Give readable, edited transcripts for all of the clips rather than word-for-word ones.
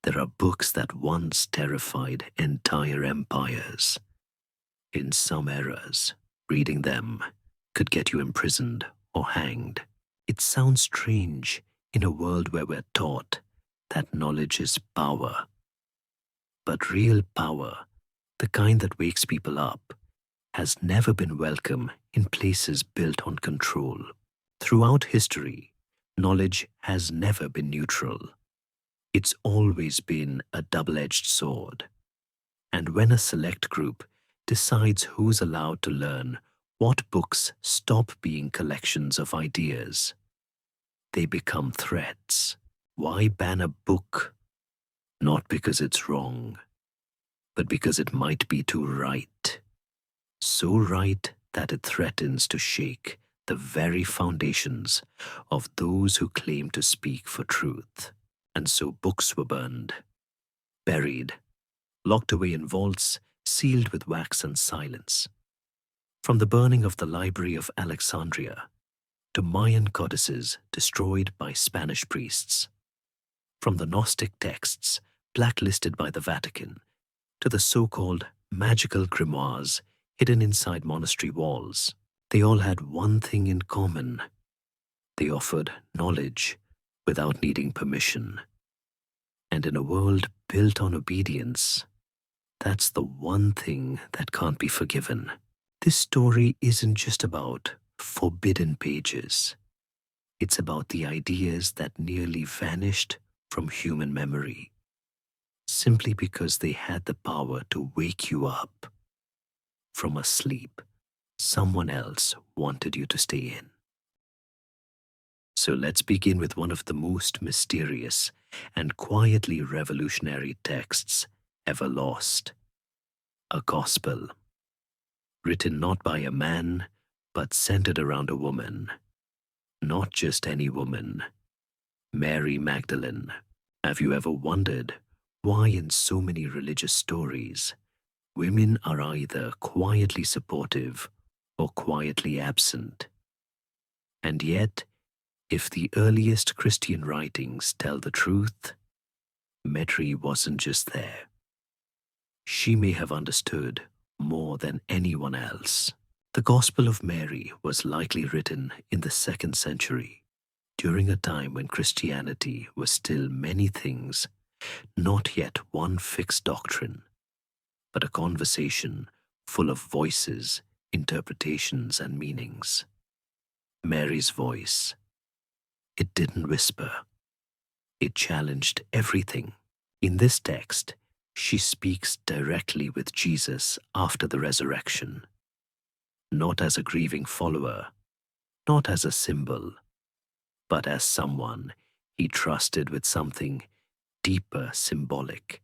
There are books that once terrified entire empires. In some eras, reading them could get you imprisoned or hanged. It sounds strange in a world where we're taught that knowledge is power. But real power, the kind that wakes people up, has never been welcome in places built on control. Throughout history, knowledge has never been neutral. It's always been a double-edged sword. And when a select group decides who's allowed to learn, what books stop being collections of ideas, they become threats. Why ban a book? Not because it's wrong, but because it might be too right. So right that it threatens to shake the very foundations of those who claim to speak for truth. And so books were burned, buried, locked away in vaults, sealed with wax and silence. From the burning of the Library of Alexandria to Mayan codices destroyed by Spanish priests, from the Gnostic texts blacklisted by the Vatican to the so-called magical grimoires hidden inside monastery walls, they all had one thing in common. They offered knowledge without needing permission. And in a world built on obedience, that's the one thing that can't be forgiven. This story isn't just about forbidden pages. It's about the ideas that nearly vanished from human memory, simply because they had the power to wake you up from a sleep someone else wanted you to stay in. So let's begin with one of the most mysterious and quietly revolutionary texts ever lost. A gospel, written not by a man, but centered around a woman. Not just any woman, Mary Magdalene. Have you ever wondered why in so many religious stories, women are either quietly supportive or quietly absent? And yet, if the earliest Christian writings tell the truth, Mary wasn't just there. She may have understood more than anyone else. The Gospel of Mary was likely written in the 2nd century, during a time when Christianity was still many things, not yet one fixed doctrine, but a conversation full of voices, interpretations, and meanings. Mary's voice, it didn't whisper. It challenged everything. In this text, she speaks directly with Jesus after the resurrection, not as a grieving follower, not as a symbol, but as someone he trusted with something deeper, symbolic,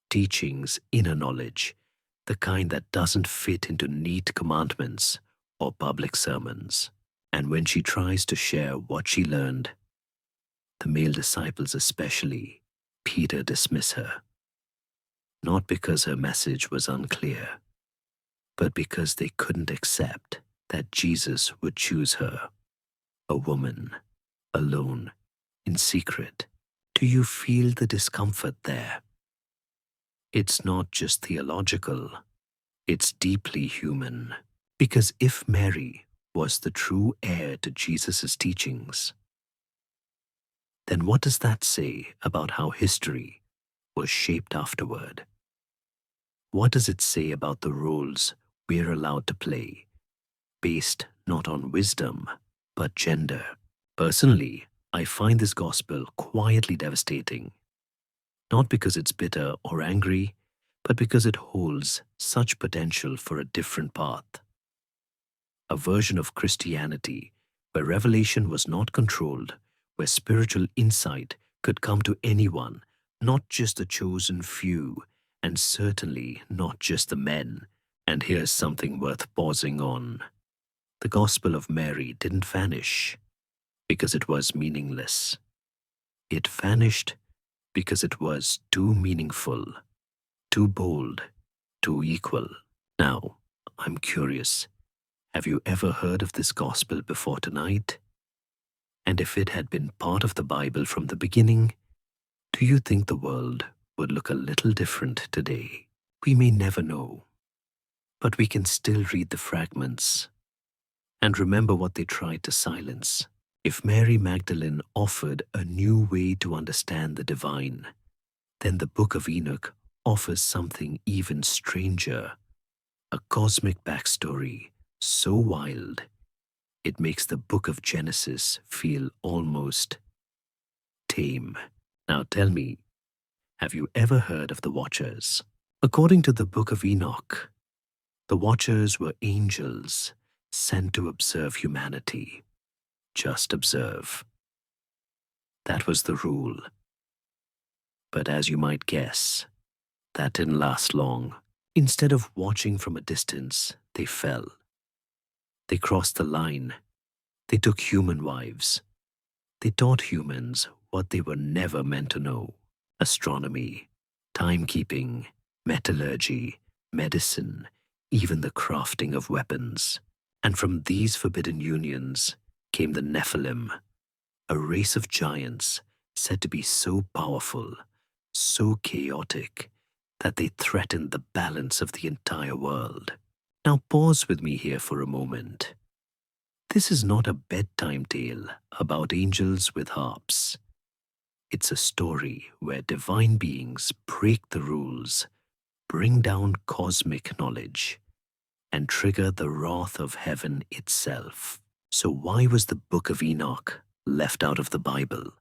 teachings, inner knowledge, the kind that doesn't fit into neat commandments or public sermons. And when she tries to share what she learned, the male disciples, especially Peter, dismiss her. Not because her message was unclear, but because they couldn't accept that Jesus would choose her, a woman, alone, in secret. Do you feel the discomfort there? It's not just theological, it's deeply human. Because if Mary was the true heir to Jesus' teachings, then what does that say about how history was shaped afterward? What does it say about the roles we're allowed to play, based not on wisdom, but gender? Personally, I find this gospel quietly devastating, not because it's bitter or angry, but because it holds such potential for a different path. A version of Christianity where revelation was not controlled, where spiritual insight could come to anyone, not just the chosen few, and certainly not just the men. And here's something worth pausing on. The Gospel of Mary didn't vanish because it was meaningless. It vanished because it was too meaningful, too bold, too equal. Now, I'm curious, have you ever heard of this gospel before tonight? And if it had been part of the Bible from the beginning, Do you think the world would look a little different today? We may never know, but we can still read the fragments and remember what they tried to silence. If Mary Magdalene offered a new way to understand the divine, then the Book of Enoch offers something even stranger, a cosmic backstory so wild it makes the Book of Genesis feel almost tame. Now tell me, have you ever heard of the Watchers? According to the Book of Enoch, the Watchers were angels sent to observe humanity. Just observe. That was the rule. But as you might guess, that didn't last long. Instead of watching from a distance, they fell. They crossed the line. They took human wives. They taught humans what they were never meant to know: astronomy, timekeeping, metallurgy, medicine, even the crafting of weapons. And from these forbidden unions came the Nephilim, a race of giants said to be so powerful, so chaotic, that they threatened the balance of the entire world. Now pause with me here for a moment. This is not a bedtime tale about angels with harps. It's a story where divine beings break the rules, bring down cosmic knowledge, and trigger the wrath of heaven itself. So why was the Book of Enoch left out of the Bible?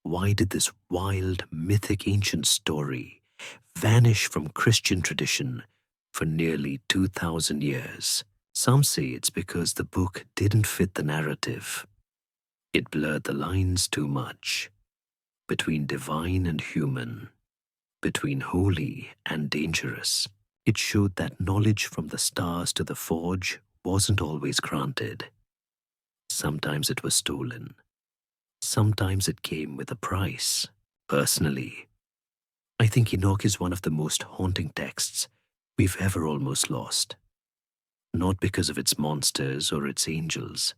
Why did this wild, mythic ancient story vanish from Christian tradition for nearly 2,000 years? Some say it's because the book didn't fit the narrative. It blurred the lines too much between divine and human, between holy and dangerous. It showed that knowledge from the stars to the forge wasn't always granted. Sometimes it was stolen. Sometimes it came with a price. Personally, I think Enoch is one of the most haunting texts we've ever almost lost. Not because of its monsters or its angels,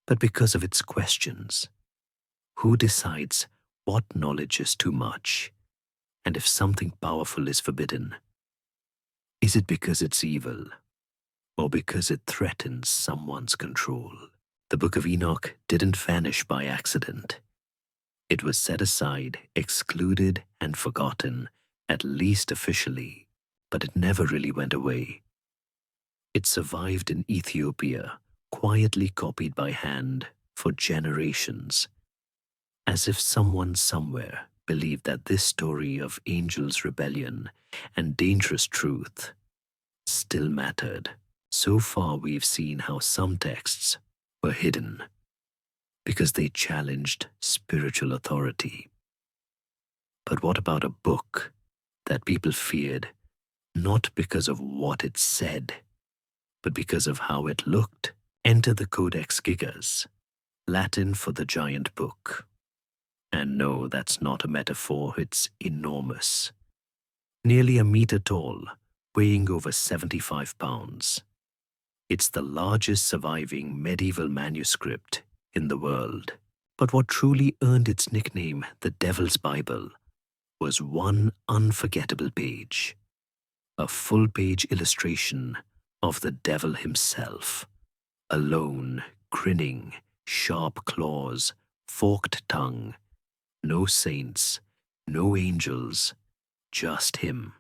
but because of its questions. Who decides what knowledge is too much, and if something powerful is forbidden? Is it because it's evil, or because it threatens someone's control? The Book of Enoch didn't vanish by accident. It was set aside, excluded, and forgotten, at least officially, but it never really went away. It survived in Ethiopia, quietly copied by hand for generations, as if someone somewhere believed that this story of angels' rebellion and dangerous truth still mattered. So far we've seen how some texts were hidden because they challenged spiritual authority. But what about a book that people feared not because of what it said, but because of how it looked? Enter the codex gigas, Latin for the giant book. And no, that's not a metaphor, it's enormous. Nearly a meter tall, weighing over 75 pounds. It's the largest surviving medieval manuscript in the world. But what truly earned its nickname, the Devil's Bible, was one unforgettable page. A full-page illustration of the devil himself, alone, grinning, sharp claws, forked tongue. No saints, no angels, just him.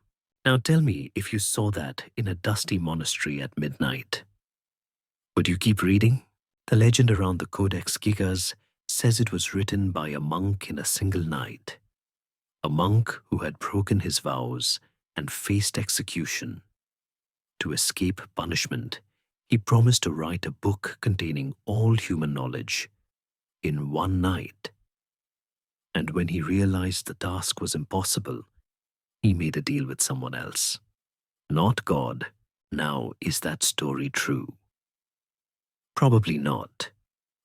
Now tell me, if you saw that in a dusty monastery at midnight, would you keep reading? The legend around the Codex Gigas says it was written by a monk in a single night. A monk who had broken his vows and faced execution. To escape punishment, he promised to write a book containing all human knowledge in one night. And when he realized the task was impossible, he made a deal with someone else. Not God. Now, is that story true? Probably not,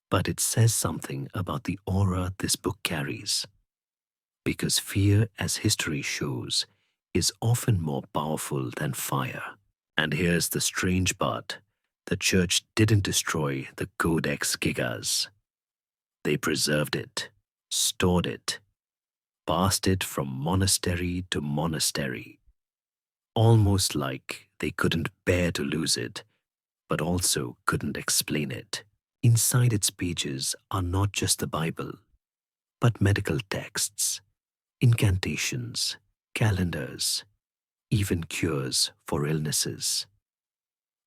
but it says something about the aura this book carries. Because fear, as history shows, is often more powerful than fire. And here's the strange part. The church didn't destroy the Codex Gigas. They preserved it, stored it, passed it from monastery to monastery, almost like they couldn't bear to lose it, but also couldn't explain it. Inside its pages are not just the Bible, but medical texts, incantations, calendars, even cures for illnesses.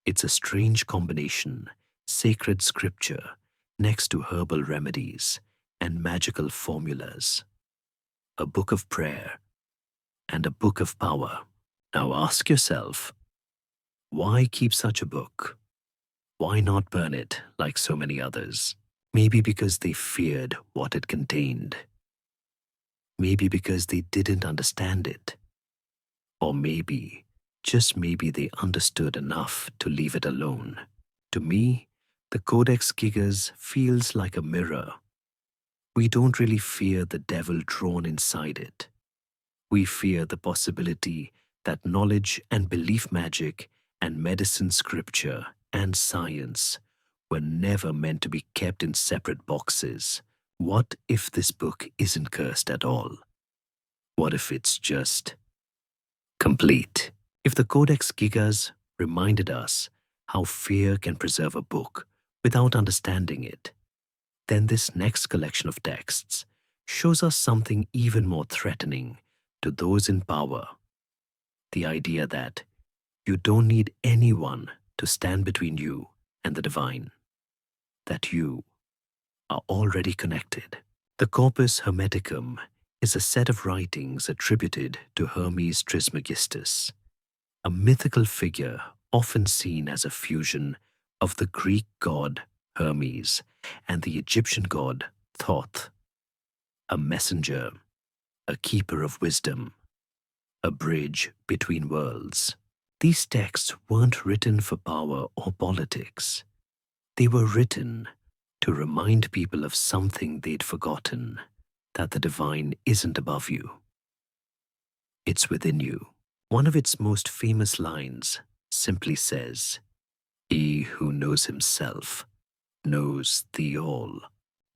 It's a strange combination: sacred scripture next to herbal remedies and magical formulas, a book of prayer and a book of power. Now ask yourself, why keep such a book? Why not burn it like so many others? Maybe because they feared what it contained. Maybe because they didn't understand it. Or maybe, just maybe, they understood enough to leave it alone. To me, the Codex Gigas feels like a mirror. We don't really fear the devil drawn inside it. We fear the possibility that knowledge and belief magic and medicine scripture and science were never meant to be kept in separate boxes. What if this book isn't cursed at all? What if it's just complete? If the Codex Gigas reminded us how fear can preserve a book without understanding it, then this next collection of texts shows us something even more threatening to those in power. The idea that you don't need anyone to stand between you and the divine, that you are already connected. The corpus hermeticum is a set of writings attributed to Hermes Trismegistus, a mythical figure often seen as a fusion of the Greek god Hermes and the Egyptian god Thoth, a messenger, a keeper of wisdom, a bridge between worlds. These texts weren't written for power or politics. They were written to remind people of something they'd forgotten, that the divine isn't above you. It's within you. One of its most famous lines simply says, "He who knows himself knows the all."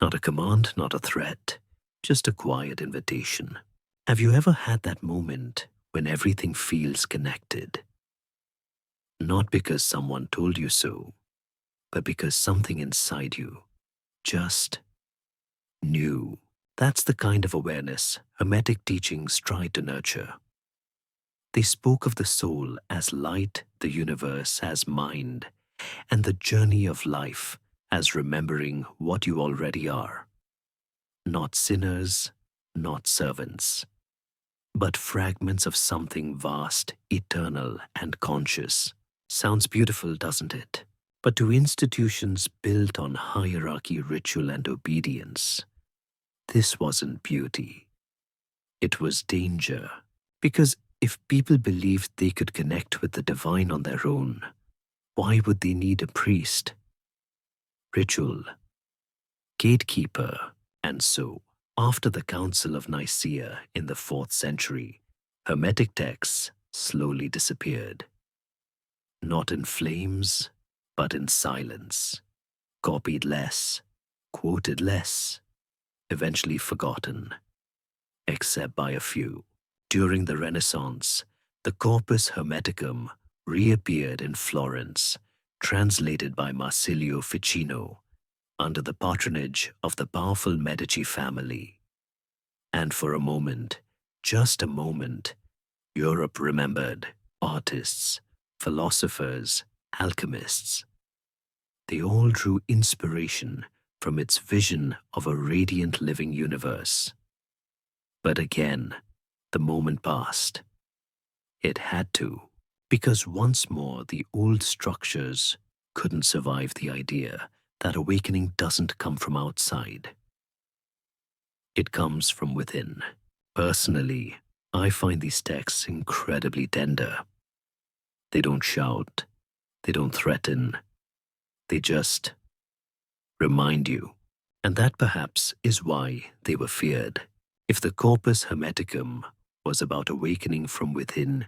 Not a command, not a threat, just a quiet invitation. Have you ever had that moment when everything feels connected? Not because someone told you so, but because something inside you just knew. That's the kind of awareness Hermetic teachings tried to nurture. They spoke of the soul as light, the universe as mind, and the journey of life as remembering what you already are. Not sinners, not servants, but fragments of something vast, eternal, and conscious. Sounds beautiful, doesn't it? But to institutions built on hierarchy, ritual, and obedience, this wasn't beauty. It was danger. Because if people believed they could connect with the divine on their own, why would they need a priest, ritual, gatekeeper? And so, after the Council of Nicaea in the 4th century, Hermetic texts slowly disappeared. Not in flames, but in silence. Copied less, quoted less, eventually forgotten, except by a few. During the Renaissance, the Corpus Hermeticum reappeared in Florence, translated by Marsilio Ficino, under the patronage of the powerful Medici family. And for a moment, just a moment, Europe remembered artists, philosophers, alchemists. They all drew inspiration from its vision of a radiant living universe. But again, the moment passed. It had to, because once more the old structures couldn't survive the idea that awakening doesn't come from outside. It comes from within. Personally, I find these texts incredibly tender. They don't shout, they don't threaten, they just remind you. And that perhaps is why they were feared. If the Corpus Hermeticum was about awakening from within,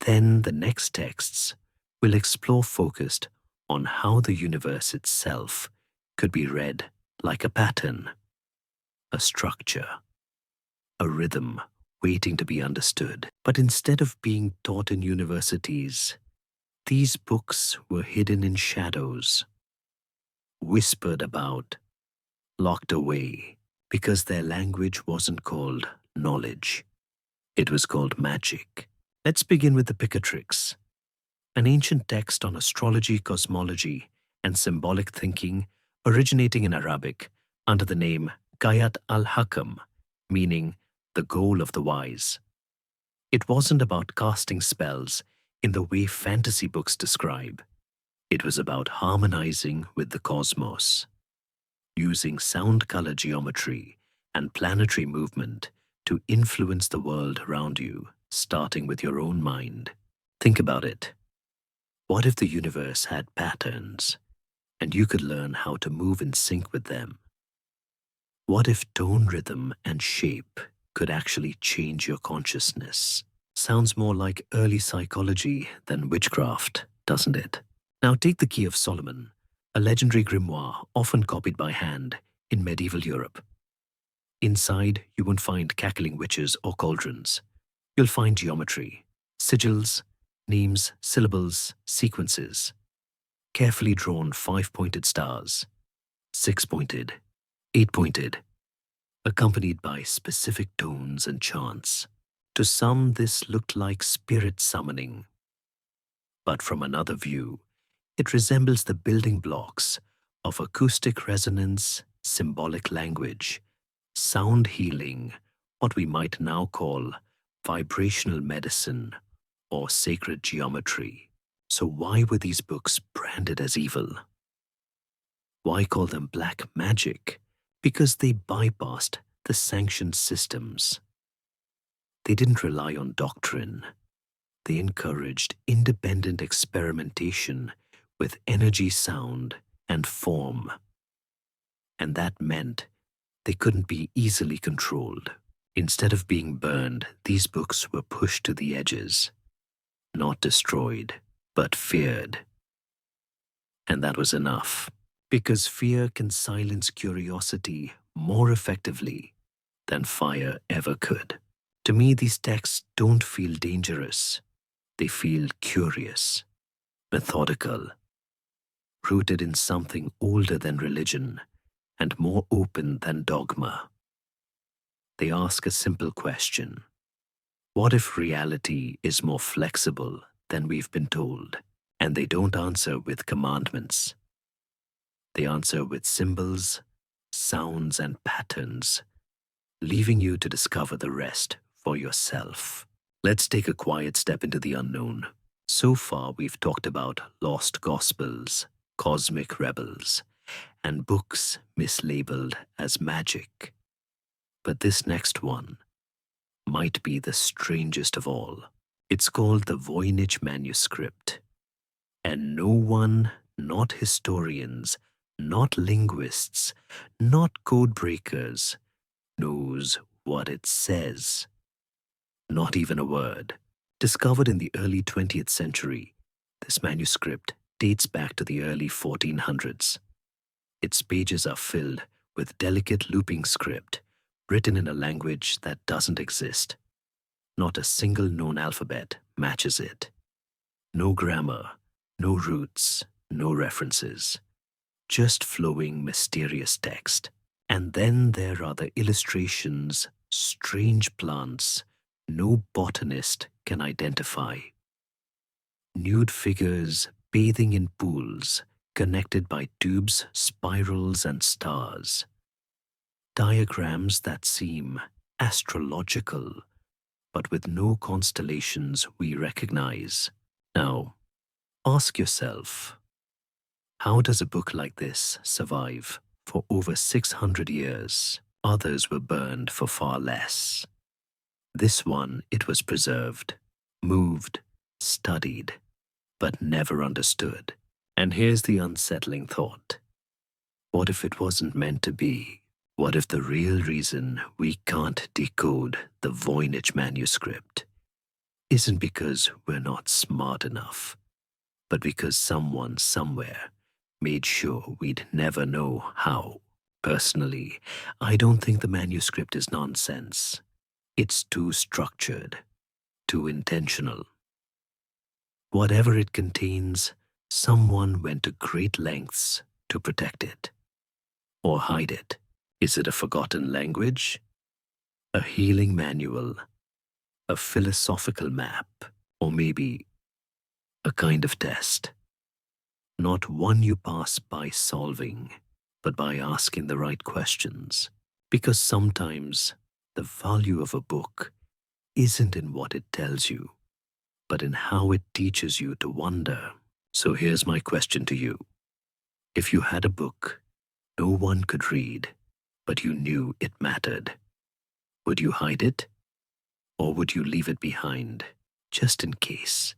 then the next texts will explore focused on how the universe itself could be read like a pattern, a structure, a rhythm waiting to be understood. But instead of being taught in universities, these books were hidden in shadows, whispered about, locked away, because their language wasn't called knowledge. It was called magic. Let's begin with the Picatrix, an ancient text on astrology, cosmology, and symbolic thinking originating in Arabic under the name Gayat al-Hakam, meaning the goal of the wise. It wasn't about casting spells in the way fantasy books describe. It was about harmonizing with the cosmos, using sound color geometry and planetary movement to influence the world around you, starting with your own mind. Think about it. What if the universe had patterns, and you could learn how to move in sync with them? What if tone, rhythm, and shape could actually change your consciousness? Sounds more like early psychology than witchcraft, doesn't it? Now take the Key of Solomon, a legendary grimoire often copied by hand in medieval Europe. Inside, you won't find cackling witches or cauldrons. You'll find geometry, sigils, names, syllables, sequences, carefully drawn 5-pointed stars, 6-pointed, 8-pointed, accompanied by specific tones and chants. To some, this looked like spirit summoning. But from another view, it resembles the building blocks of acoustic resonance, symbolic language, sound healing, what we might now call vibrational medicine or sacred geometry. So why were these books branded as evil? Why call them black magic? Because they bypassed the sanctioned systems. They didn't rely on doctrine. They encouraged independent experimentation with energy, sound, and form. And that meant they couldn't be easily controlled. Instead of being burned, these books were pushed to the edges, not destroyed, but feared. And that was enough, because fear can silence curiosity more effectively than fire ever could. To me, these texts don't feel dangerous. They feel curious, methodical, rooted in something older than religion and more open than dogma. They ask a simple question. What if reality is more flexible than we've been told? And they don't answer with commandments. They answer with symbols, sounds, and patterns, leaving you to discover the rest for yourself. Let's take a quiet step into the unknown. So far, we've talked about lost gospels, cosmic rebels, and books mislabeled as magic. But this next one might be the strangest of all. It's called the Voynich manuscript. And no one, not historians, not linguists, not code breakers, knows what it says. Not even a word. Discovered in the early 20th century, this manuscript dates back to the early 1400s. Its pages are filled with delicate looping script, written in a language that doesn't exist. Not a single known alphabet matches it. No grammar, no roots, no references. Just flowing, mysterious text. And then there are the illustrations, strange plants no botanist can identify. Nude figures bathing in pools, connected by tubes, spirals, and stars. Diagrams that seem astrological, but with no constellations we recognize. Now, ask yourself, how does a book like this survive for over 600 years? Others were burned for far less. This one, it was preserved, moved, studied, but never understood. And here's the unsettling thought. What if it wasn't meant to be? What if the real reason we can't decode the Voynich manuscript isn't because we're not smart enough, but because someone somewhere made sure we'd never know how? Personally, I don't think the manuscript is nonsense. It's too structured, too intentional. Whatever it contains, someone went to great lengths to protect it or hide it. Is it a forgotten language, a healing manual, a philosophical map, or maybe a kind of test? Not one you pass by solving, but by asking the right questions. Because sometimes the value of a book isn't in what it tells you, but in how it teaches you to wonder. So here's my question to you. If you had a book no one could read, but you knew it mattered, would you hide it? Or would you leave it behind, just in case?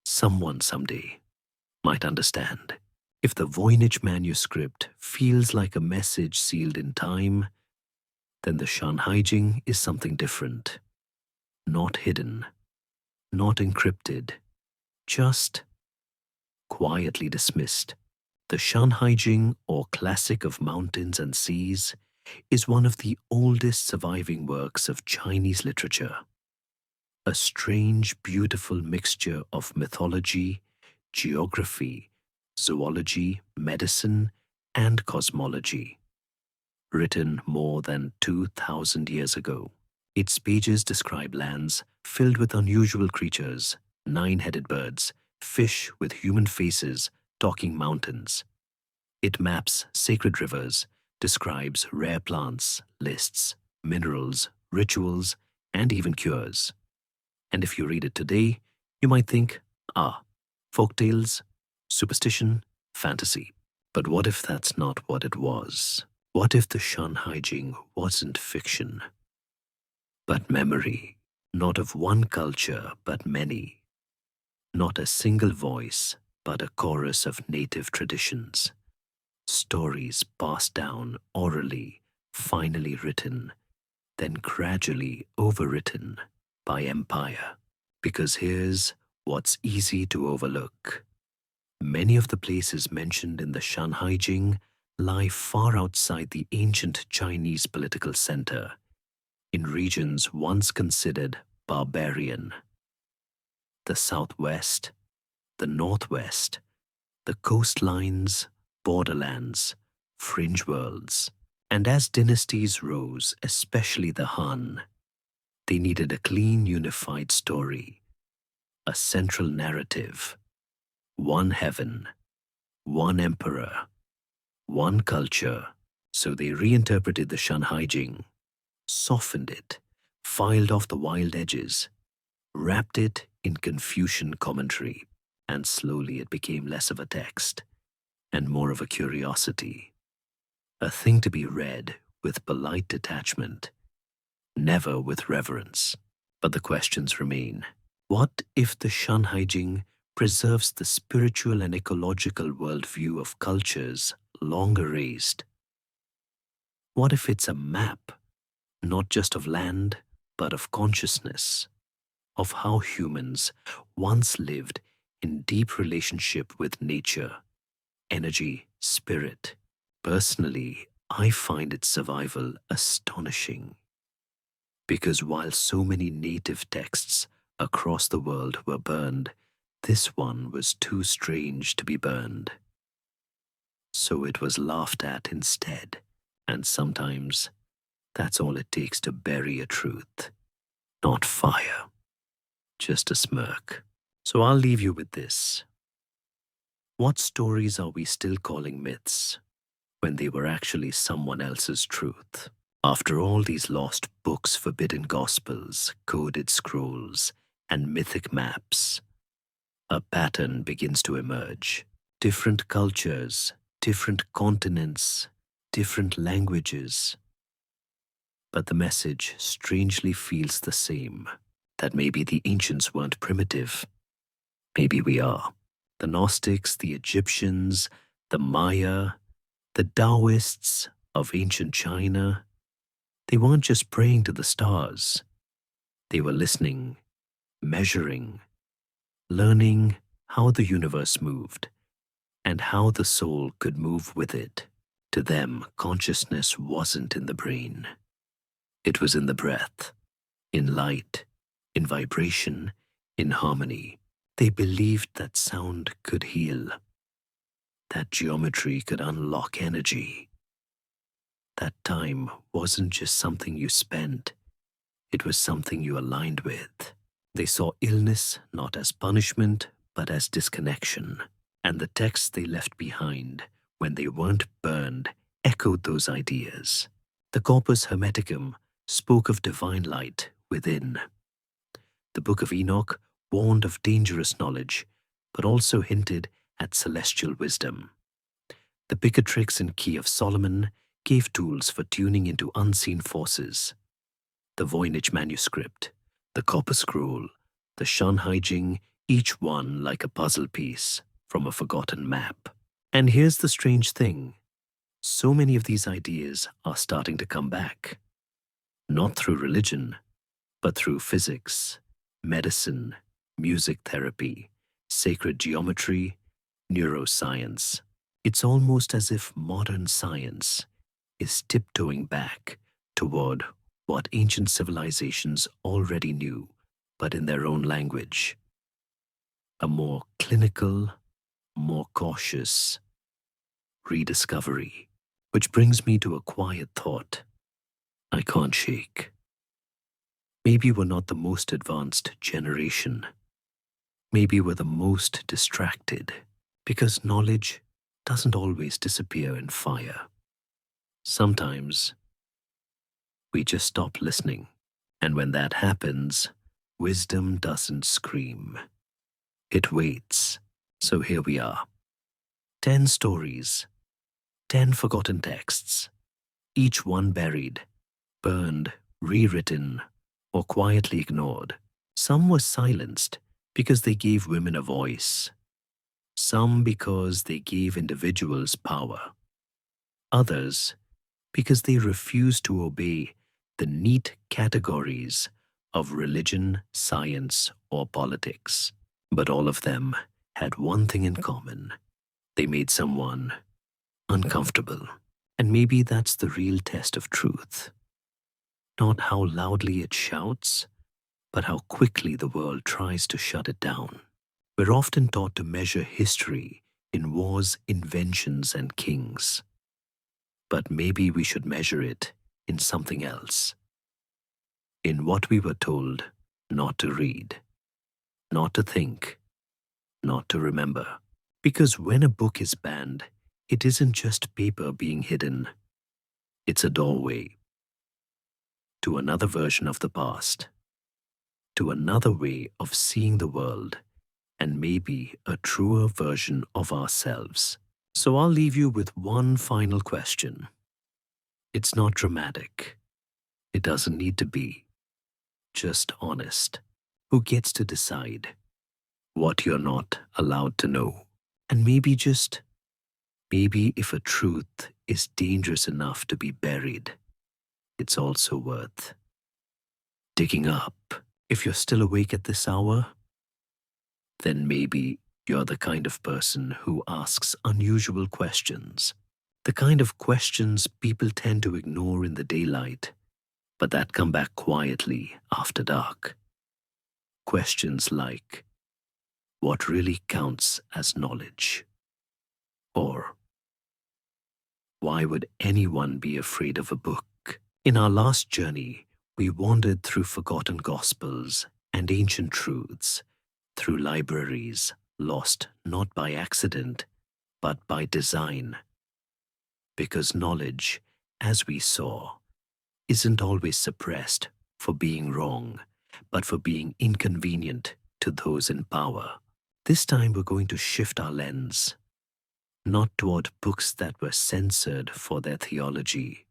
Someone someday might understand. If the Voynich manuscript feels like a message sealed in time, then the Shanhai Jing is something different. Not hidden, not encrypted, just quietly dismissed. The Shanhai Jing, or Classic of Mountains and Seas, is one of the oldest surviving works of Chinese literature. A strange, beautiful mixture of mythology, geography, zoology, medicine, and cosmology. Written more than 2,000 years ago, its pages describe lands filled with unusual creatures, nine-headed birds, fish with human faces, talking mountains. It maps sacred rivers, describes rare plants, lists minerals, rituals, and even cures. And if you read it today, you might think, folktales, superstition, fantasy. But what if that's not what it was? What if the Shanhai Jing wasn't fiction, but memory, not of one culture, but many? Not a single voice, but a chorus of native traditions. Stories passed down orally, finally written, then gradually overwritten by empire. Because here's what's easy to overlook. Many of the places mentioned in the Shanhai Jing lie far outside the ancient Chinese political center, in regions once considered barbarian. The southwest, the northwest, the coastlines, borderlands, fringe worlds. And as dynasties rose, especially the Han, they needed a clean, unified story, a central narrative, one heaven, one emperor, one culture. So they reinterpreted the Shanhai Jing, softened it, filed off the wild edges, wrapped it in Confucian commentary, and slowly it became less of a text and more of a curiosity, a thing to be read with polite detachment, never with reverence. But the questions remain. What if the Shanhai Jing preserves the spiritual and ecological worldview of cultures long erased? What if it's a map, not just of land, but of consciousness, of how humans once lived in deep relationship with nature, energy, spirit? Personally, I find its survival astonishing. Because while so many native texts across the world were burned, this one was too strange to be burned. So it was laughed at instead, and sometimes that's all it takes to bury a truth. Not fire, just a smirk. So I'll leave you with this. What stories are we still calling myths when they were actually someone else's truth? After all these lost books, forbidden gospels, coded scrolls, and mythic maps, a pattern begins to emerge. Different cultures, different continents, different languages. But the message strangely feels the same, that maybe the ancients weren't primitive. Maybe we are. The Gnostics, the Egyptians, the Maya, the Taoists of ancient China, they weren't just praying to the stars. They were listening, measuring, learning how the universe moved and how the soul could move with it. To them, consciousness wasn't in the brain. It was in the breath, in light, in vibration, in harmony. They believed that sound could heal, that geometry could unlock energy, that time wasn't just something you spent, it was something you aligned with. They saw illness not as punishment, but as disconnection, and the texts they left behind, when they weren't burned, echoed those ideas. The corpus hermeticum spoke of divine light within. The Book of Enoch warned of dangerous knowledge, but also hinted at celestial wisdom. The Picatrix and Key of Solomon gave tools for tuning into unseen forces. The Voynich manuscript, the Copper Scroll, the Shanhai Jing, each one like a puzzle piece from a forgotten map. And here's the strange thing. So many of these ideas are starting to come back. Not through religion, but through physics, medicine, music therapy, sacred geometry, neuroscience. It's almost as if modern science is tiptoeing back toward what ancient civilizations already knew, but in their own language. A more clinical, more cautious rediscovery, which brings me to a quiet thought I can't shake. Maybe we're not the most advanced generation. Maybe we're the most distracted, because knowledge doesn't always disappear in fire. Sometimes we just stop listening, and when that happens, wisdom doesn't scream. It waits. So here we are. 10 stories, 10 forgotten texts, each one buried, burned, rewritten, or quietly ignored. Some were silenced because they gave women a voice. Some because they gave individuals power. Others because they refused to obey the neat categories of religion, science, or politics. But all of them had one thing in common. They made someone uncomfortable. And maybe that's the real test of truth. Not how loudly it shouts, but how quickly the world tries to shut it down. We're often taught to measure history in wars, inventions, and kings. But maybe we should measure it in something else. In what we were told not to read, not to think, not to remember. Because when a book is banned, it isn't just paper being hidden. It's a doorway to another version of the past, to another way of seeing the world, and maybe a truer version of ourselves. So I'll leave you with one final question. It's not dramatic. It doesn't need to be. Just honest. Who gets to decide what you're not allowed to know? And maybe if a truth is dangerous enough to be buried, it's also worth digging up. If you're still awake at this hour, then maybe you're the kind of person who asks unusual questions, the kind of questions people tend to ignore in the daylight, but that come back quietly after dark. Questions like, what really counts as knowledge? Or, why would anyone be afraid of a book? In our last journey, we wandered through forgotten gospels and ancient truths, through libraries lost not by accident, but by design. Because knowledge, as we saw, isn't always suppressed for being wrong, but for being inconvenient to those in power. This time we're going to shift our lens, not toward books that were censored for their theology,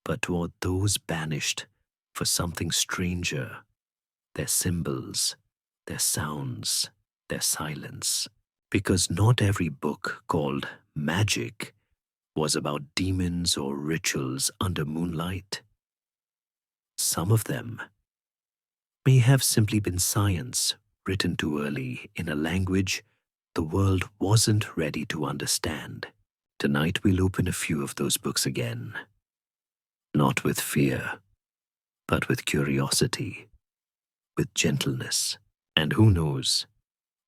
but toward those banished for something stranger, their symbols, their sounds, their silence. Because not every book called magic was about demons or rituals under moonlight. Some of them may have simply been science written too early in a language the world wasn't ready to understand. Tonight we'll open a few of those books again. Not with fear, but with curiosity. with gentleness. And who knows,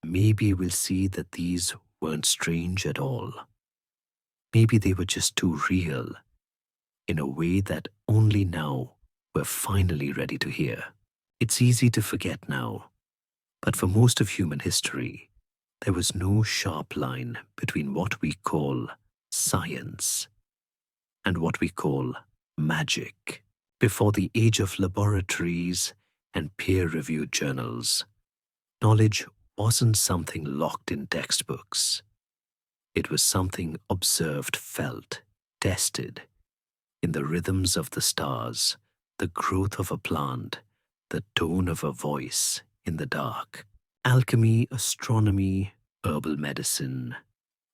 maybe we'll see that these weren't strange at all. Maybe they were just too real, in a way that only now we're finally ready to hear. It's easy to forget now, but for most of human history, there was no sharp line between what we call science and what we call magic. Before the age of laboratories and peer-reviewed journals, knowledge wasn't something locked in textbooks. It was something observed, felt, tested in the rhythms of the stars, the growth of a plant, the tone of a voice in the dark. Alchemy, astronomy, herbal medicine,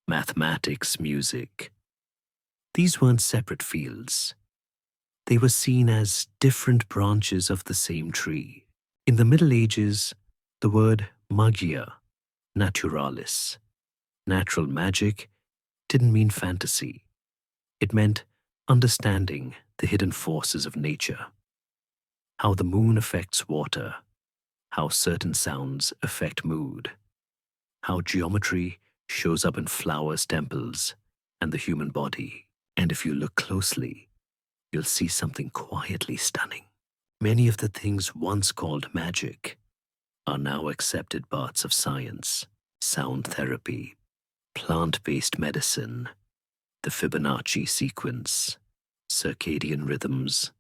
mathematics, music. These weren't separate fields. They were seen as different branches of the same tree. In the Middle Ages, the word magia, naturalis, natural magic, didn't mean fantasy. It meant understanding the hidden forces of nature, how the moon affects water, how certain sounds affect mood, how geometry shows up in flowers, temples, and the human body. And if you look closely, you'll see something quietly stunning. Many of the things once called magic are now accepted parts of science: sound therapy, plant-based medicine, the Fibonacci sequence, circadian rhythms,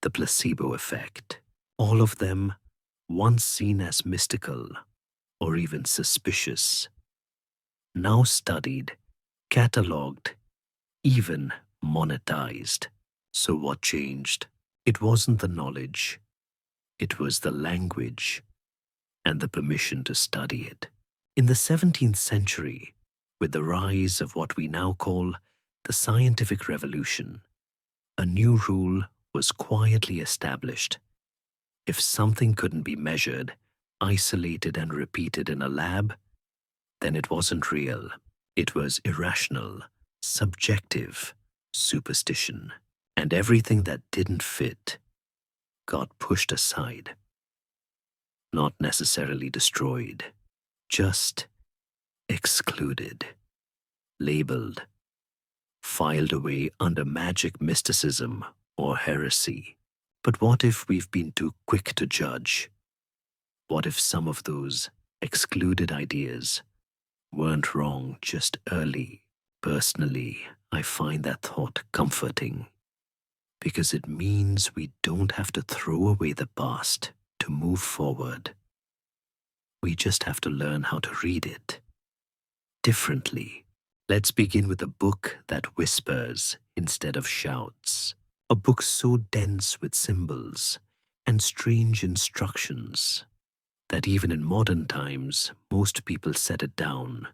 the placebo effect. All of them once seen as mystical or even suspicious, now studied, catalogued, even monetized. So what changed? It wasn't the knowledge, it was the language and the permission to study it. In the 17th century, with the rise of what we now call the scientific revolution, a new rule was quietly established. If something couldn't be measured, isolated and repeated in a lab, then it wasn't real. It was irrational, subjective, superstition. And everything that didn't fit got pushed aside. Not necessarily destroyed, just excluded, labeled, filed away under magic, mysticism, or heresy. But what if we've been too quick to judge? What if some of those excluded ideas weren't wrong, just early? Personally, I find that thought comforting, because it means we don't have to throw away the past to move forward. We just have to learn how to read it differently. Let's begin with a book that whispers instead of shouts. A book so dense with symbols and strange instructions that even in modern times, most people set it down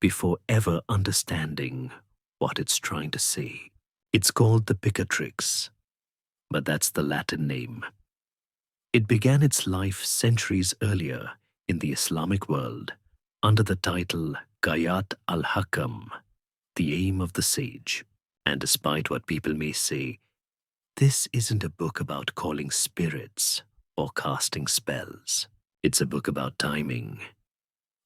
before ever understanding what it's trying to say. It's called the Picatrix, but that's the Latin name. It began its life centuries earlier in the Islamic world under the title Gayat al-Hakam, the aim of the sage. And despite what people may say, this isn't a book about calling spirits or casting spells. It's a book about timing,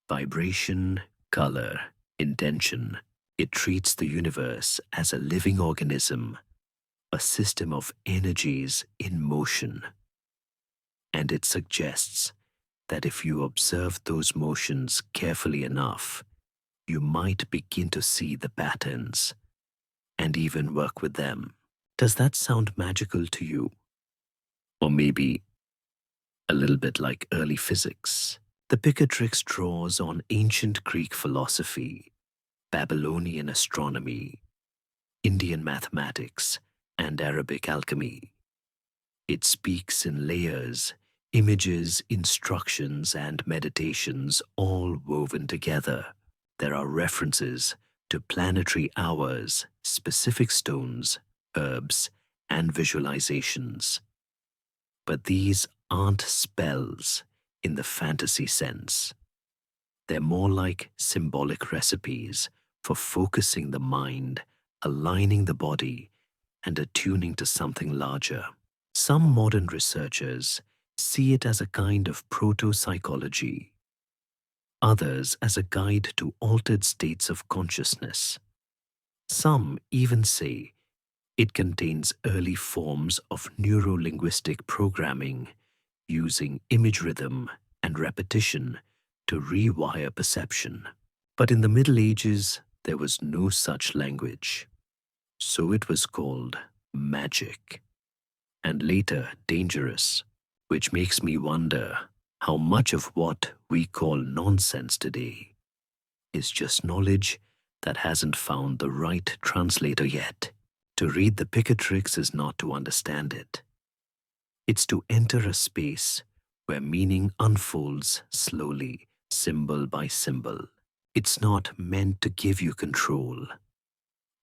vibration, color, intention. It treats the universe as a living organism, a system of energies in motion. And it suggests that if you observe those motions carefully enough, you might begin to see the patterns and even work with them. Does that sound magical to you? Or maybe a little bit like early physics? The Picatrix draws on ancient Greek philosophy, Babylonian astronomy, Indian mathematics, and Arabic alchemy. It speaks in layers, images, instructions, and meditations all woven together. There are references to planetary hours, specific stones, herbs, and visualizations. But these aren't spells in the fantasy sense. They're more like symbolic recipes for focusing the mind, aligning the body, and attuning to something larger. Some modern researchers see it as a kind of proto-psychology. Others as a guide to altered states of consciousness. Some even say it contains early forms of neuro-linguistic programming using image rhythm and repetition to rewire perception. But in the Middle Ages, there was no such language. So it was called magic, and later dangerous, which makes me wonder how much of what we call nonsense today is just knowledge that hasn't found the right translator yet. To read the Picatrix is not to understand it. It's to enter a space where meaning unfolds slowly, symbol by symbol. It's not meant to give you control.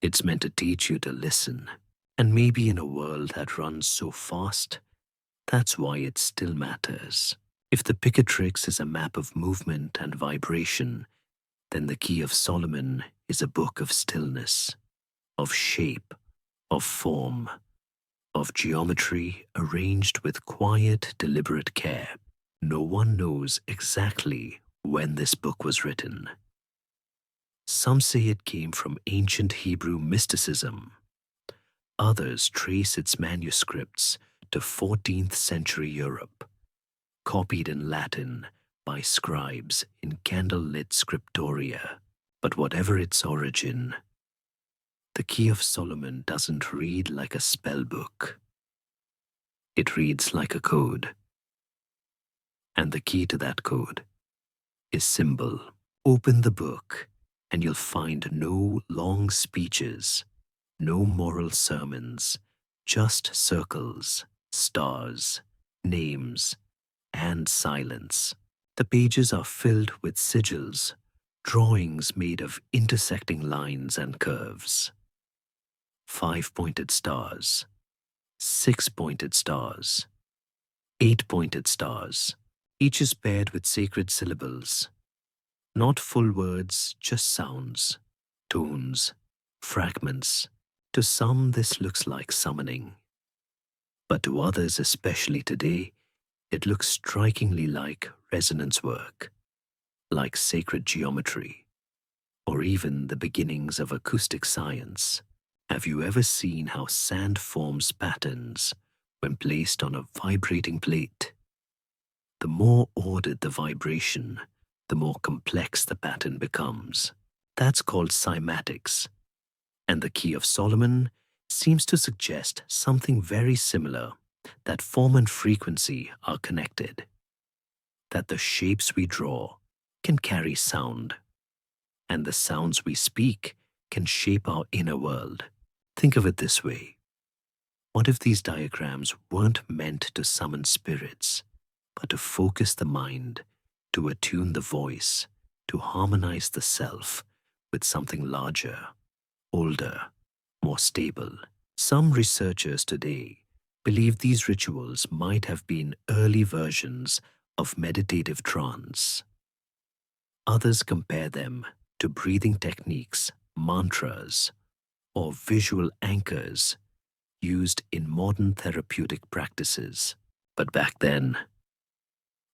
It's meant to teach you to listen. And maybe in a world that runs so fast, that's why it still matters. If the Picatrix is a map of movement and vibration, then the Key of Solomon is a book of stillness, of shape, of form, of geometry arranged with quiet, deliberate care. No one knows exactly when this book was written. Some say it came from ancient Hebrew mysticism. Others trace its manuscripts to 14th century Europe, copied in Latin by scribes in candle-lit scriptoria. But whatever its origin, the Key of Solomon doesn't read like a spell book. It reads like a code. And the key to that code is symbol. Open the book and you'll find no long speeches, no moral sermons, just circles, stars, names, and silence. The pages are filled with sigils, drawings made of intersecting lines and curves. 5-pointed stars, 6-pointed stars, 8-pointed stars. Each is paired with sacred syllables. Not full words, just sounds, tones, fragments. To some, this looks like summoning. But to others, especially today, it looks strikingly like resonance work, like sacred geometry, or even the beginnings of acoustic science. Have you ever seen how sand forms patterns when placed on a vibrating plate? The more ordered the vibration, the more complex the pattern becomes. That's called cymatics. And the Key of Solomon seems to suggest something very similar, that form and frequency are connected, that the shapes we draw can carry sound, and the sounds we speak can shape our inner world. Think of it this way. What if these diagrams weren't meant to summon spirits, but to focus the mind, to attune the voice, to harmonize the self with something larger, older, more stable? Some researchers today believe these rituals might have been early versions of meditative trance. Others compare them to breathing techniques, mantras, or visual anchors used in modern therapeutic practices. But back then,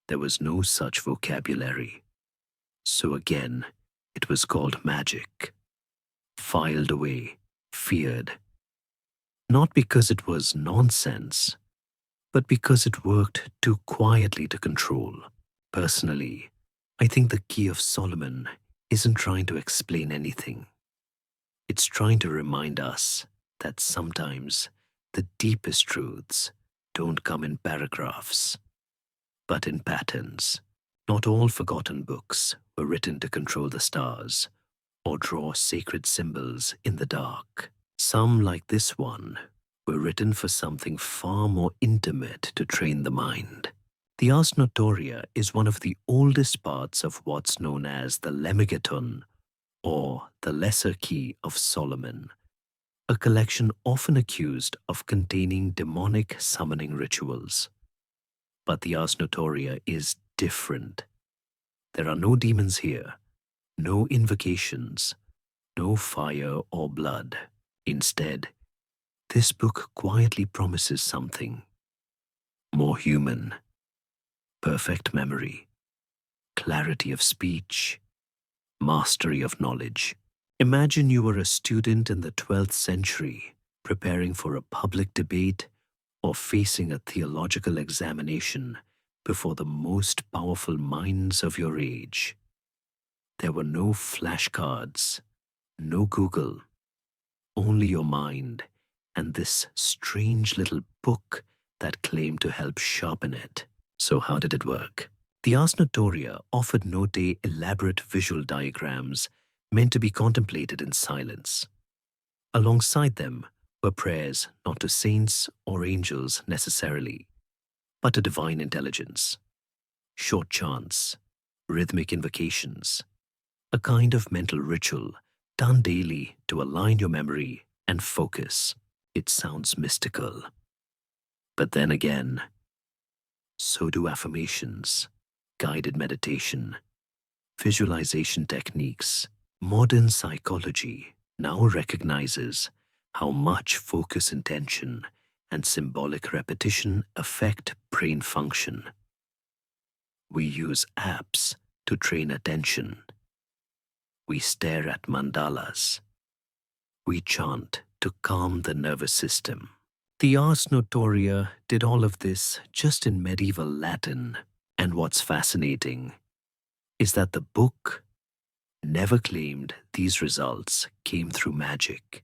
there was no such vocabulary. So again, it was called magic, filed away, feared. Not because it was nonsense, but because it worked too quietly to control. Personally, I think the Key of Solomon isn't trying to explain anything. It's trying to remind us that sometimes the deepest truths don't come in paragraphs, but in patterns. Not all forgotten books were written to control the stars or draw sacred symbols in the dark. Some, like this one, were written for something far more intimate to train the mind. The Ars Notoria is one of the oldest parts of what's known as the Lemegeton, or the Lesser Key of Solomon, a collection often accused of containing demonic summoning rituals. But the Ars Notoria is different. There are no demons here, no invocations, no fire or blood. Instead, this book quietly promises something more human, perfect memory, clarity of speech, mastery of knowledge. Imagine you were a student in the 12th century, preparing for a public debate or facing a theological examination before the most powerful minds of your age. There were no flashcards, no Google, only your mind and this strange little book that claimed to help sharpen it. So how did it work? The Ars Notoria offered no day elaborate visual diagrams meant to be contemplated in silence. Alongside them were prayers not to saints or angels necessarily, but to divine intelligence, short chants, rhythmic invocations, a kind of mental ritual done daily to align your memory and focus. It sounds mystical. But then again, so do affirmations, guided meditation, visualization techniques. Modern psychology now recognizes how much focus intention and symbolic repetition affect brain function. We use apps to train attention. We stare at mandalas. We chant to calm the nervous system. The Ars Notoria did all of this just in medieval Latin, and what's fascinating is that the book never claimed these results came through magic.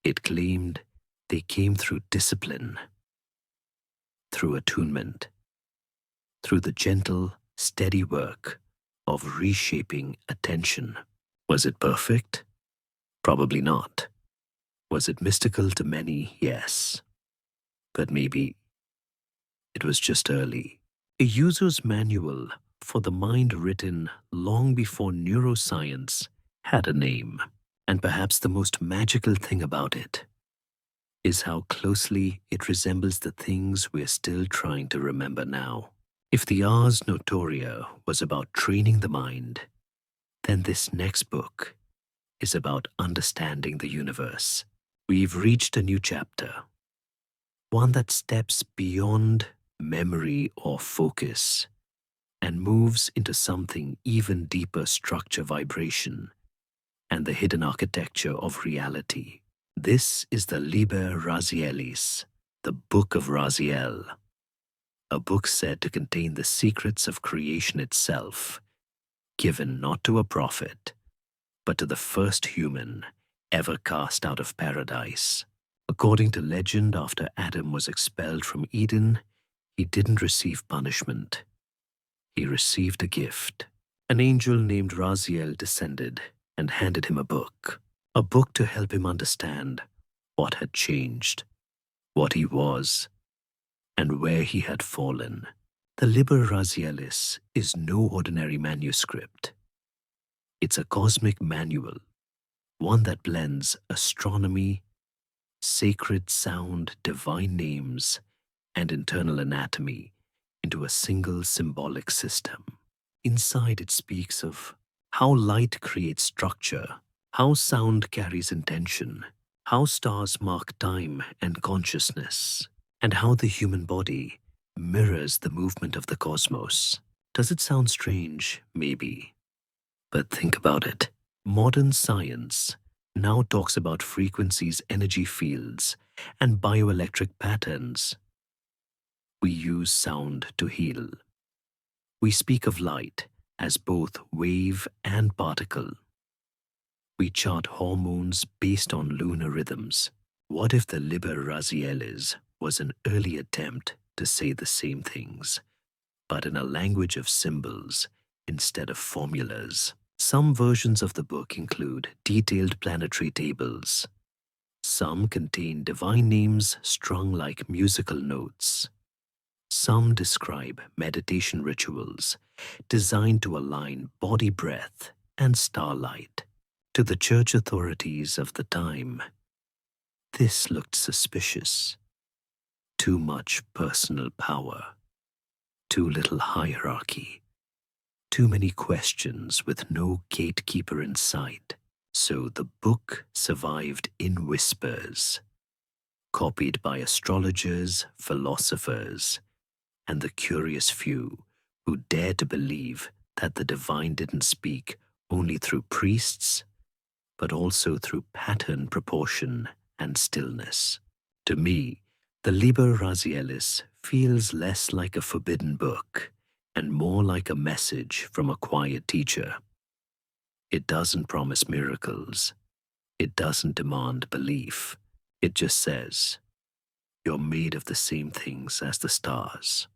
It claimed they came through discipline, through attunement, through the gentle, steady work of reshaping attention. Was it perfect? Probably not. Was it mystical to many? Yes. But maybe it was just early. A user's manual for the mind written long before neuroscience had a name. And perhaps the most magical thing about it is how closely it resembles the things we're still trying to remember now. If the Ars Notoria was about training the mind, then this next book is about understanding the universe. We've reached a new chapter, one that steps beyond memory or focus and moves into something even deeper: structure, vibration, and the hidden architecture of reality. This is the Liber Razielis, the Book of Raziel, a book said to contain the secrets of creation itself, given not to a prophet, but to the first human ever cast out of paradise. According to legend, after Adam was expelled from Eden, he didn't receive punishment. He received a gift. An angel named Raziel descended and handed him a book to help him understand what had changed, what he was, and where he had fallen. The Liber Razielis is no ordinary manuscript. It's a cosmic manual, one that blends astronomy, sacred sound, divine names, and internal anatomy into a single symbolic system. Inside it speaks of how light creates structure, how sound carries intention, how stars mark time and consciousness, and how the human body mirrors the movement of the cosmos. Does it sound strange? Maybe. But think about it. Modern science now talks about frequencies, energy fields, and bioelectric patterns. We use sound to heal. We speak of light as both wave and particle. We chart hormones based on lunar rhythms. What if the Liber Razielis was an early attempt to say the same things, but in a language of symbols instead of formulas? Some versions of the book include detailed planetary tables. Some contain divine names strung like musical notes. Some describe meditation rituals designed to align body breath and starlight. To the church authorities of the time, this looked suspicious. Too much personal power, too little hierarchy, too many questions with no gatekeeper in sight. So the book survived in whispers, copied by astrologers, philosophers, and the curious few who dare to believe that the divine didn't speak only through priests, but also through pattern, proportion, and stillness. To me, the Liber Razielis feels less like a forbidden book and more like a message from a quiet teacher. It doesn't promise miracles. It doesn't demand belief. It just says, you're made of the same things as the stars.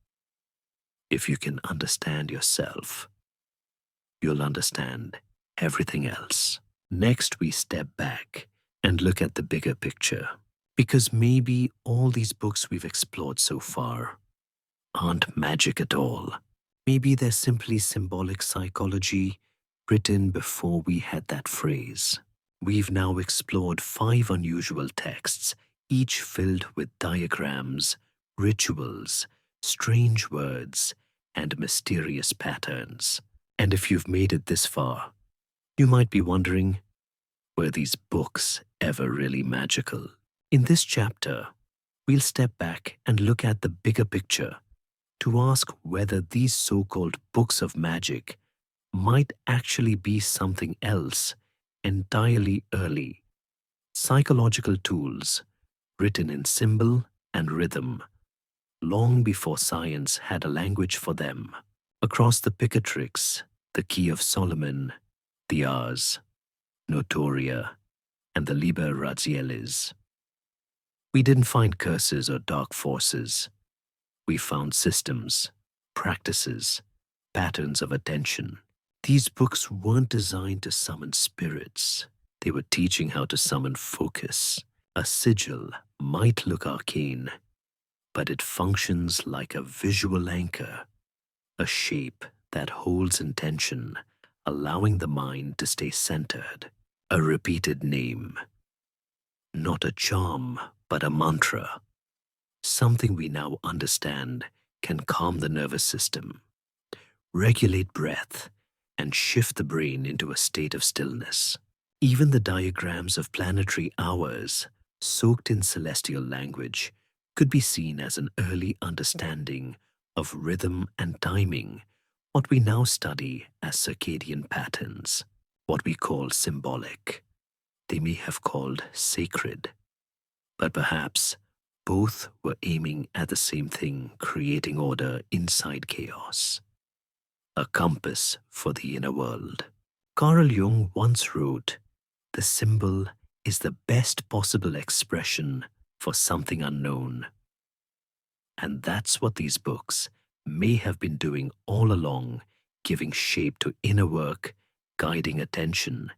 If you can understand yourself, you'll understand everything else. Next, we step back and look at the bigger picture, because maybe all these books we've explored so far aren't magic at all. Maybe they're simply symbolic psychology written before we had that phrase. We've now explored 5 unusual texts, each filled with diagrams, rituals, strange words, and mysterious patterns. And if you've made it this far, you might be wondering, were these books ever really magical? In this chapter, we'll step back and look at the bigger picture to ask whether these so-called books of magic might actually be something else entirely early, psychological tools written in symbol and rhythm, long before science had a language for them. Across the Picatrix, the Key of Solomon, the Ars Notoria, and the Liber Razielis, we didn't find curses or dark forces. We found systems, practices, patterns of attention. These books weren't designed to summon spirits. They were teaching how to summon focus. A sigil might look arcane, but it functions like a visual anchor, a shape that holds intention, allowing the mind to stay centered. A repeated name, not a charm, but a mantra. Something we now understand can calm the nervous system, regulate breath, and shift the brain into a state of stillness. Even the diagrams of planetary hours, soaked in celestial language, could be seen as an early understanding of rhythm and timing, what we now study as circadian patterns, what we call symbolic. They may have called sacred, but perhaps both were aiming at the same thing, creating order inside chaos. A compass for the inner world. Carl Jung once wrote, "The symbol is the best possible expression for something unknown." And that's what these books may have been doing all along, giving shape to inner work, guiding attention,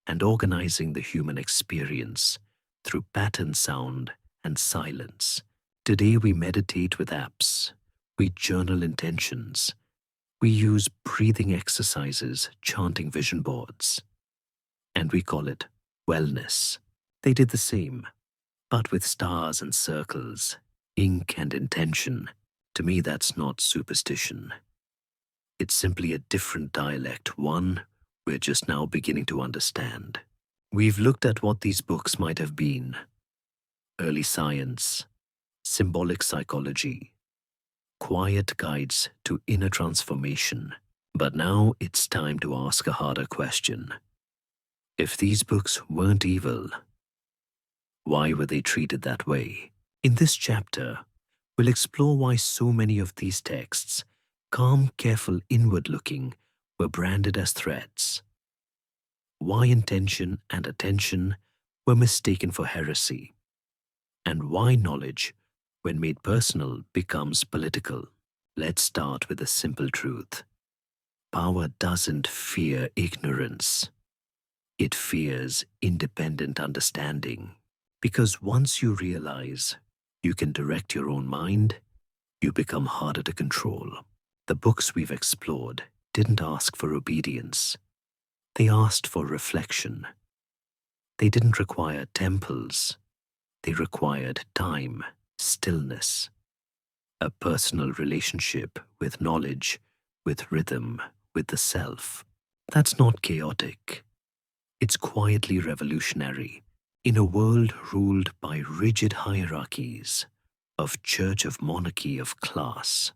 and organizing the human experience through pattern sound and silence. Today we meditate with apps, we journal intentions, we use breathing exercises, chanting vision boards, and we call it wellness. They did the same, but with stars and circles, ink and intention. To me, that's not superstition. It's simply a different dialect, one we're just now beginning to understand. We've looked at what these books might have been: early science, symbolic psychology, quiet guides to inner transformation. But now it's time to ask a harder question. If these books weren't evil, why were they treated that way? In this chapter, we'll explore why so many of these texts, calm, careful, inward-looking, were branded as threats. Why intention and attention were mistaken for heresy. And why knowledge, when made personal, becomes political. Let's start with a simple truth. Power doesn't fear ignorance. It fears independent understanding. Because once you realize you can direct your own mind, you become harder to control. The books we've explored didn't ask for obedience. They asked for reflection. They didn't require temples. They required time, stillness, a personal relationship with knowledge, with rhythm, with the self. That's not chaotic. It's quietly revolutionary. In a world ruled by rigid hierarchies, of church, of monarchy, of class,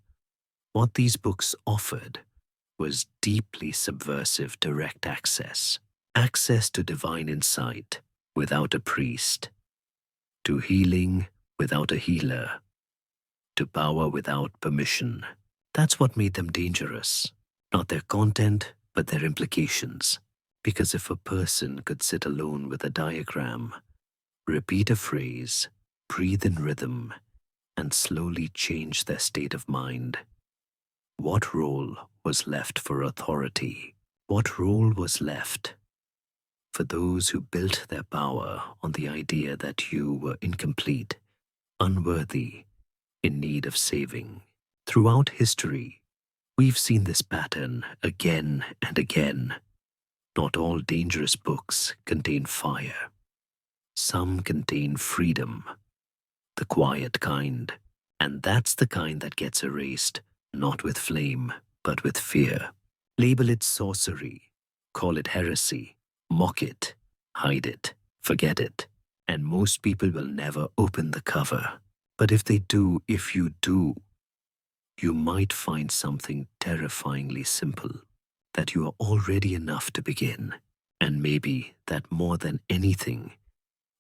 What these books offered was deeply subversive direct access. Access to divine insight without a priest, to healing without a healer, to power without permission. That's what made them dangerous. Not their content, but their implications. Because if a person could sit alone with a diagram, repeat a phrase, breathe in rhythm, and slowly change their state of mind, what role was left for authority? What role was left for those who built their power on the idea that you were incomplete, unworthy, in need of saving? Throughout history, we've seen this pattern again and again. Not all dangerous books contain fire. Some contain freedom, the quiet kind, and that's the kind that gets erased, not with flame, but with fear. Label it sorcery, call it heresy, mock it, hide it, forget it, and most people will never open the cover. But if they do, if you do, you might find something terrifyingly simple, that you are already enough to begin, and maybe that more than anything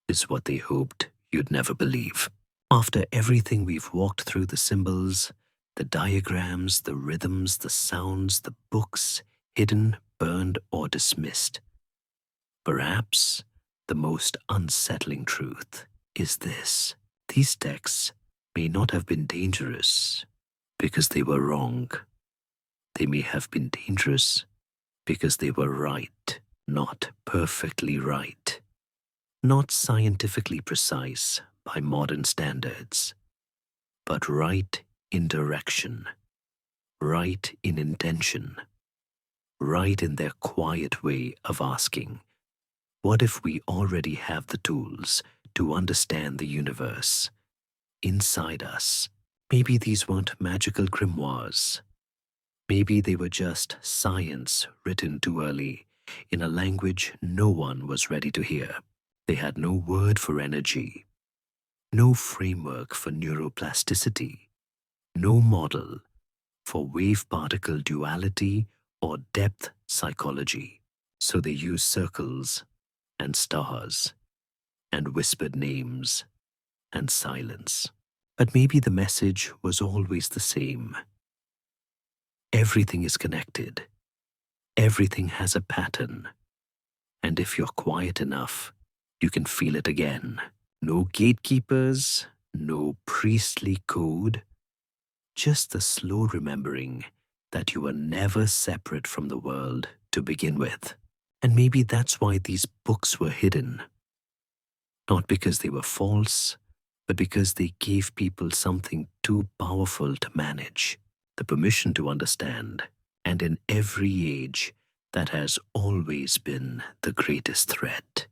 is what they hoped you'd never believe. After everything we've walked through, the symbols, the diagrams, the rhythms, the sounds, the books, hidden, burned, or dismissed, perhaps the most unsettling truth is this: these texts may not have been dangerous because they were wrong. They may have been dangerous because they were right, not perfectly right, not scientifically precise by modern standards, but right in direction, right in intention, right in their quiet way of asking, what if we already have the tools to understand the universe inside us? Maybe these weren't magical grimoires. Maybe they were just science written too early in a language no one was ready to hear. They had no word for energy, no framework for neuroplasticity, no model for wave-particle duality or depth psychology. So they used circles and stars and whispered names and silence. But maybe the message was always the same. Everything is connected. Everything has a pattern. And if you're quiet enough, you can feel it again. No gatekeepers, no priestly code, just the slow remembering that you were never separate from the world to begin with. And maybe that's why these books were hidden. Not because they were false, but because they gave people something too powerful to manage, the permission to understand. And in every age, that has always been the greatest threat.